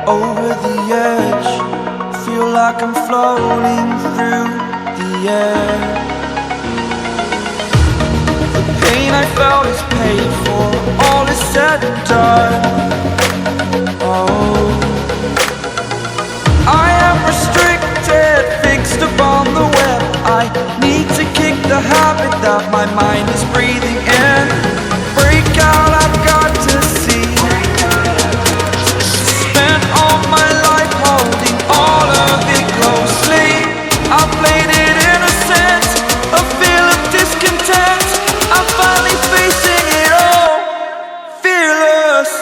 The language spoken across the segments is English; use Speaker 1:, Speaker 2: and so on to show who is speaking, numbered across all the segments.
Speaker 1: over the edge. Feel like I'm floating through the air. The pain I felt is paid for, all is said and done. Oh, I am restricted, fixed upon the web. I need to kick the habit that my mind is breathing in. Break out, I've got to see. Spent all my life holding all of it closely. I played it innocent, a feel of discontent. I'm finally facing it all, fearless.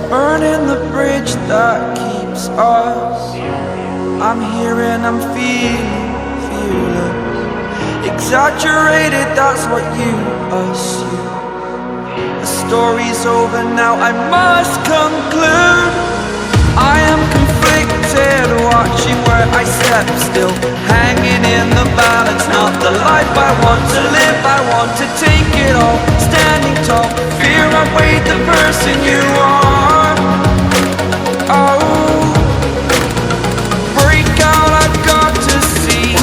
Speaker 1: Burning the bridge that keeps us. I'm here and I'm feeling fearless. Exaggerated, that's what you assume. The story's over now, I must conclude. I am conflicted, watching where I step still, hanging in the balance. Not the life I want to live, I want to take it all. Standing tall, fear outweighed the person you are. Oh, break out, I've got to see.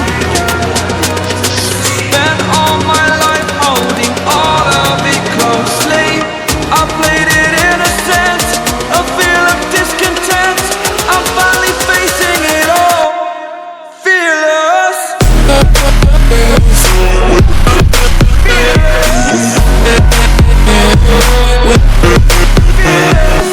Speaker 1: Spent all my life holding all of it closely. I played it innocent, a feel of discontent. I'm finally facing it all, fearless. Fearless.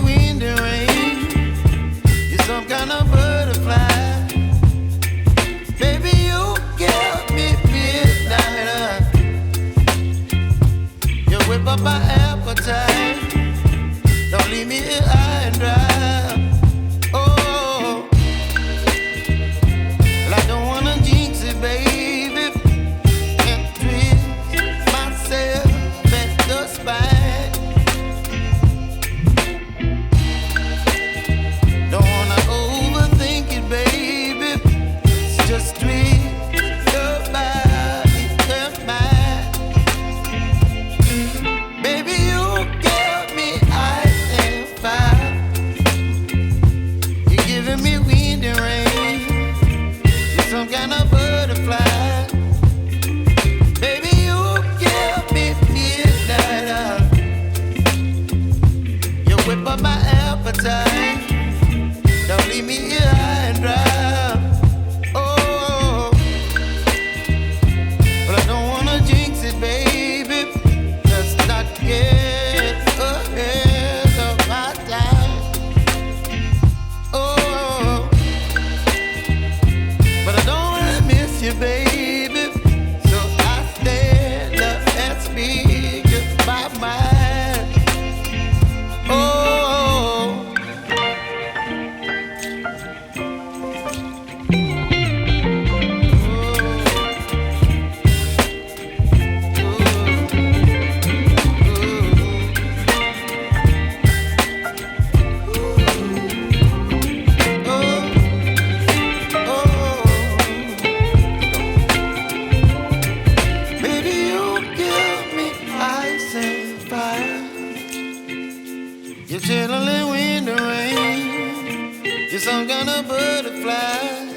Speaker 2: wind and rain. You're some kind of butterfly. Baby, you give me midnight. You whip up my appetite. Don't leave me here high and dry. Oh, well, I don't wanna jinx it, baby, and twist myself at the spine. Don't wanna overthink it, baby. It's just twist your body and mine. Baby, you give me ice and fire. You're giving me wind and rain. You're some kind of butterfly. Baby, you give me midnight. You whip up my appetite. Don't leave me here high and dry. Oh, but I don't wanna jinx it, baby. Let's not get ahead of my time. Oh, but I don't wanna miss you, baby. So I stand up and speak just my mind. Oh. Baby, you give me ice and fire. You're chilling in wind and rain. You're some kind of butterfly.